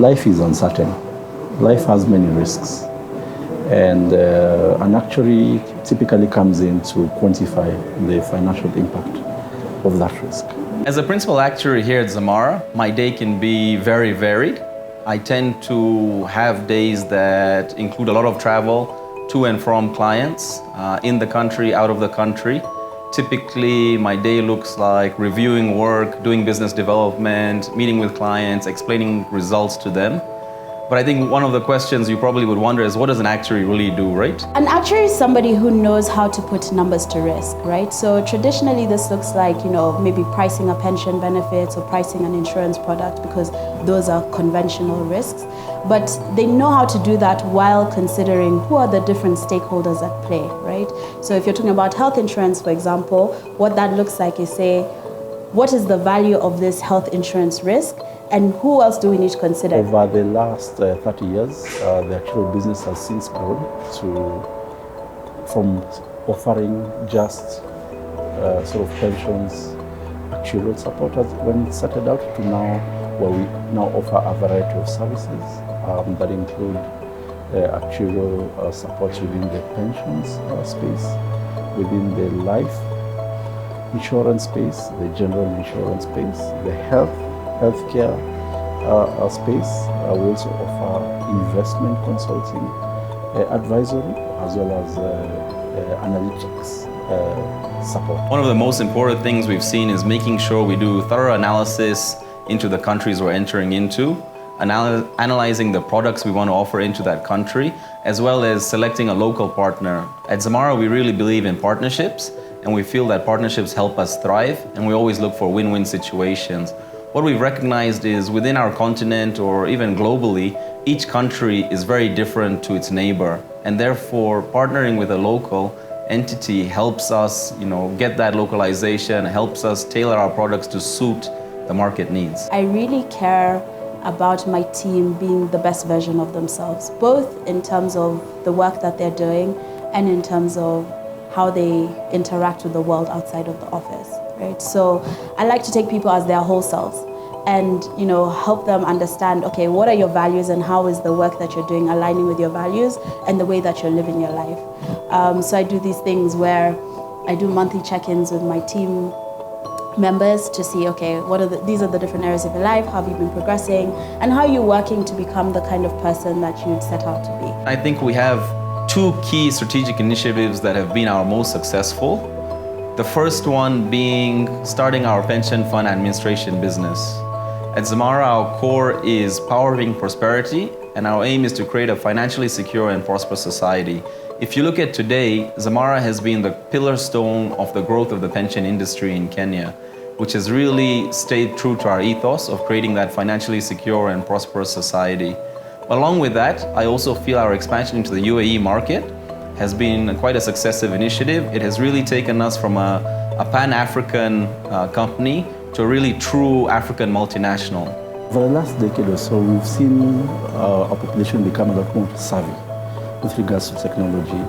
life is uncertain. Life has many risks. And an actuary typically comes in to quantify the financial impact of that risk. As a principal actuary here at Zamara, my day can be very varied. I tend to have days that include a lot of travel to and from clients, in the country, out of the country. Typically, my day looks like reviewing work, doing business development, meeting with clients, explaining results to them. But I think one of the questions you probably would wonder is, what does an actuary really do, right? An actuary is somebody who knows how to put numbers to risk, right? So traditionally this looks like, maybe pricing a pension benefits or pricing an insurance product, because those are conventional risks. But they know how to do that while considering who are the different stakeholders at play, right? So if you're talking about health insurance, for example, what that looks like is, say, what is the value of this health insurance risk? And who else do we need to consider? Over the last 30 years, the actual business has since grown from offering just sort of pensions, actuarial support when it started out, to now where we now offer a variety of services that include actuarial support within the pensions space, within the life insurance space, the general insurance space, the healthcare space. We also offer investment consulting, advisory, as well as analytics support. One of the most important things we've seen is making sure we do thorough analysis into the countries we're entering into, analyzing the products we want to offer into that country, as well as selecting a local partner. At Zamara, we really believe in partnerships, and we feel that partnerships help us thrive, and we always look for win-win situations. What we've recognized is within our continent, or even globally, each country is very different to its neighbor, and therefore partnering with a local entity helps us, get that localization, helps us tailor our products to suit the market needs. I really care about my team being the best version of themselves, both in terms of the work that they're doing and in terms of how they interact with the world outside of the office, right? So I like to take people as their whole selves and, help them understand, okay, what are your values and how is the work that you're doing aligning with your values and the way that you're living your life. So I do these things where I do monthly check-ins with my team members to see, okay, these are the different areas of your life, how have you been progressing, and how are you working to become the kind of person that you'd set out to be. I think we have two key strategic initiatives that have been our most successful. The first one being starting our pension fund administration business. At Zamara, our core is powering prosperity, and our aim is to create a financially secure and prosperous society. If you look at today, Zamara has been the pillar stone of the growth of the pension industry in Kenya, which has really stayed true to our ethos of creating that financially secure and prosperous society. Along with that, I also feel our expansion into the UAE market has been quite a successive initiative. It has really taken us from a Pan-African company to a really true African multinational. For the last decade or so, we've seen our population become a lot more savvy with regards to technology.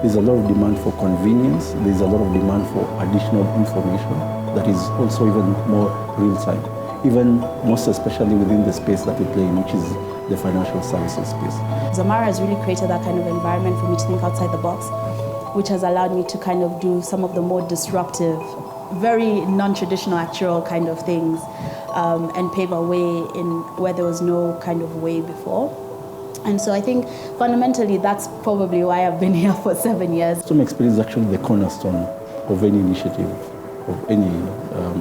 There's a lot of demand for convenience. There's a lot of demand for additional information that is also even more real-time, even most especially within the space that we play in, which is the financial services space. Zamara has really created that kind of environment for me to think outside the box, which has allowed me to kind of do some of the more disruptive, very non-traditional actual kind of things, and pave a way in where there was no kind of way before. And so I think fundamentally that's probably why I've been here for 7 years. Customer experience is actually the cornerstone of any initiative, of any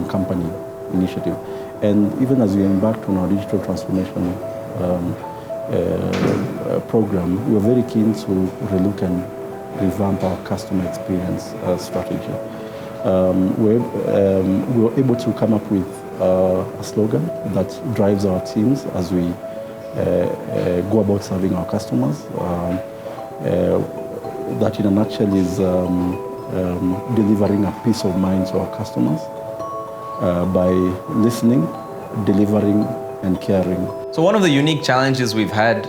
company initiative. And even as we embarked on our digital transformation program, we were very keen to relook and revamp our customer experience strategy. We were able to come up with a slogan that drives our teams as we go about serving our customers. That in a nutshell is delivering a peace of mind to our customers by listening, delivering, and caring. So one of the unique challenges we've had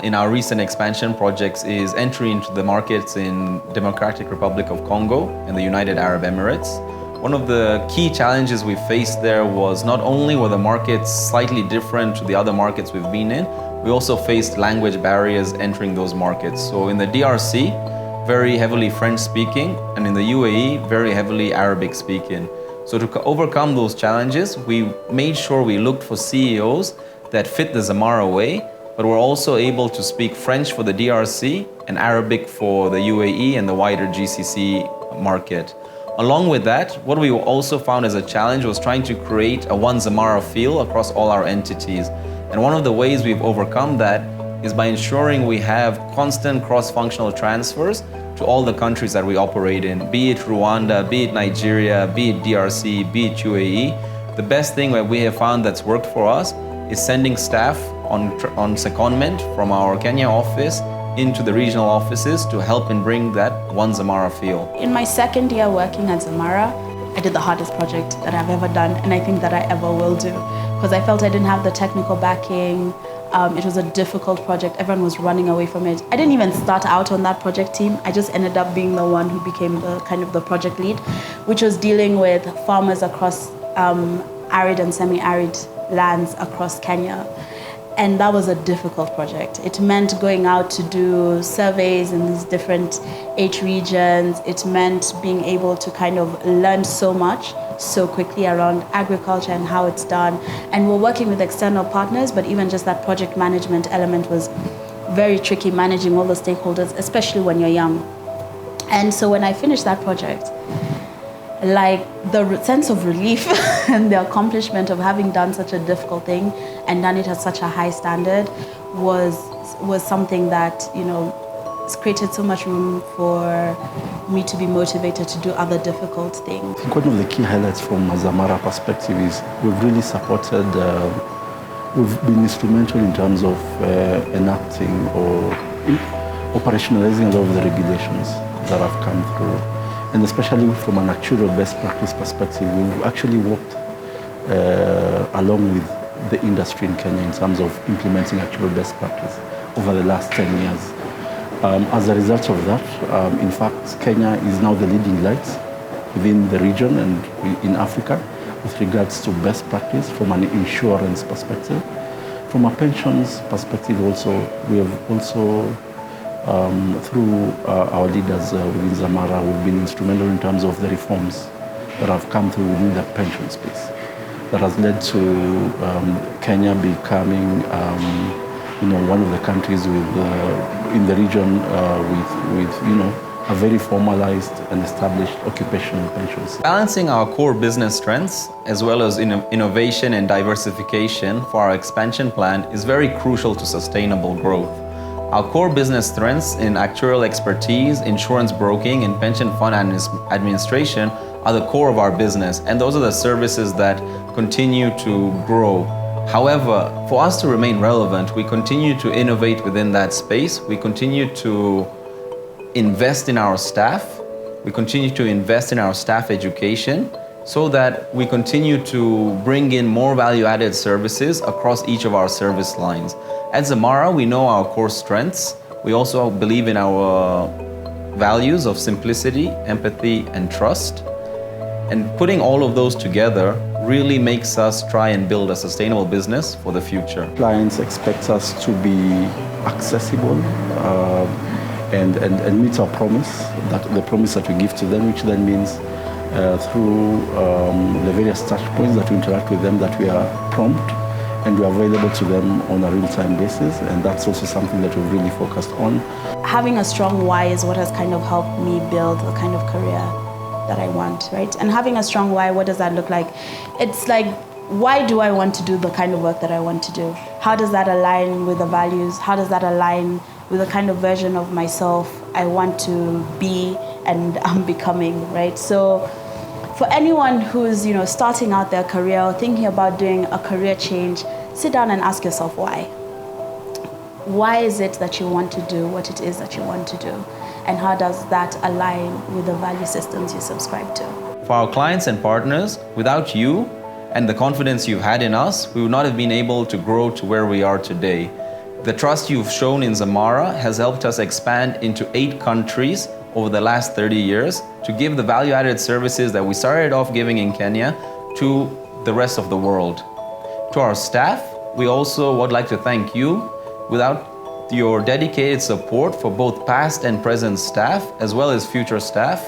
in our recent expansion projects is entry into the markets in Democratic Republic of Congo and the United Arab Emirates. One of the key challenges we faced there was not only were the markets slightly different to the other markets we've been in, we also faced language barriers entering those markets. So in the DRC, very heavily French speaking, and in the UAE, very heavily Arabic speaking. So to overcome those challenges, we made sure we looked for CEOs that fit the Zamara way, but were also able to speak French for the DRC and Arabic for the UAE and the wider GCC market. Along with that, what we also found as a challenge was trying to create a one Zamara feel across all our entities. And one of the ways we've overcome that is by ensuring we have constant cross-functional transfers to all the countries that we operate in, be it Rwanda, be it Nigeria, be it DRC, be it UAE. The best thing that we have found that's worked for us is sending staff on secondment from our Kenya office into the regional offices to help and bring that one Zamara feel. In my second year working at Zamara, I did the hardest project that I've ever done, and I think that I ever will do, because I felt I didn't have the technical backing. It was a difficult project. Everyone was running away from it. I didn't even start out on that project team. I just ended up being the one who became the project lead, which was dealing with farmers across arid and semi-arid lands across Kenya. And that was a difficult project. It meant going out to do surveys in these different 8 regions. It meant being able to kind of learn so much so quickly around agriculture and how it's done. And we're working with external partners, but even just that project management element was very tricky, managing all the stakeholders, especially when you're young. And so when I finished that project, like the sense of relief and the accomplishment of having done such a difficult thing and done it at such a high standard was something that, you know, it's created so much room for me to be motivated to do other difficult things. I think one of the key highlights from a Zamara perspective is we've really supported, we've been instrumental in terms of enacting or operationalizing a lot of the regulations that have come through. And especially from an actual best practice perspective, we've actually worked along with the industry in Kenya in terms of implementing actual best practice over the last 10 years. As a result of that, in fact, Kenya is now the leading light within the region and in Africa with regards to best practice from an insurance perspective. From a pensions perspective also, we have also through our leaders within Zamara, we've been instrumental in terms of the reforms that have come through within the pension space. That has led to Kenya becoming, one of the countries in the region with a very formalized and established occupational pension system. Balancing our core business strengths as well as innovation and diversification for our expansion plan is very crucial to sustainable growth. Our core business strengths in actuarial expertise, insurance broking, and pension fund administration are the core of our business, and those are the services that continue to grow. However, for us to remain relevant, we continue to innovate within that space. We continue to invest in our staff. We continue to invest in our staff education so that we continue to bring in more value-added services across each of our service lines. At Zamara, we know our core strengths. We also believe in our values of simplicity, empathy, and trust. And putting all of those together really makes us try and build a sustainable business for the future. Clients expect us to be accessible and meet our promise, the promise that we give to them, which then means through the various touch points that we interact with them, that we are prompt and we are available to them on a real-time basis, and that's also something that we've really focused on. Having a strong why is what has kind of helped me build the kind of career that I want, right? And having a strong why, what does that look like? It's like, why do I want to do the kind of work that I want to do? How does that align with the values? How does that align with the kind of version of myself I want to be and I'm becoming, right? So for anyone who's starting out their career or thinking about doing a career change, sit down and ask yourself why. Why is it that you want to do what it is that you want to do? And how does that align with the value systems you subscribe to? For our clients and partners, without you and the confidence you've had in us, we would not have been able to grow to where we are today. The trust you've shown in Zamara has helped us expand into 8 countries over the last 30 years to give the value-added services that we started off giving in Kenya to the rest of the world. To our staff, we also would like to thank you. Without your dedicated support for both past and present staff, as well as future staff,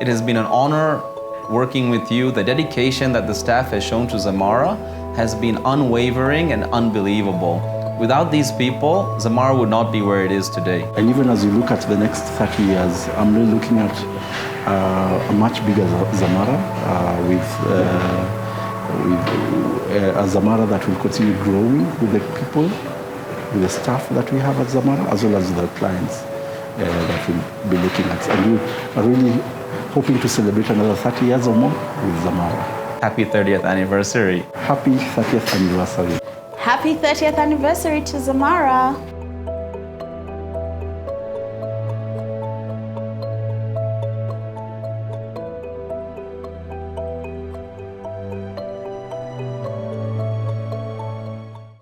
it has been an honor working with you. The dedication that the staff has shown to Zamara has been unwavering and unbelievable. Without these people, Zamara would not be where it is today. And even as you look at the next 30 years, I'm really looking at a much bigger Zamara with a Zamara that will continue growing with the people, with the staff that we have at Zamara, as well as the clients that we'll be looking at. And we are really hoping to celebrate another 30 years or more with Zamara. Happy 30th anniversary. Happy 30th anniversary. Happy 30th anniversary to Zamara.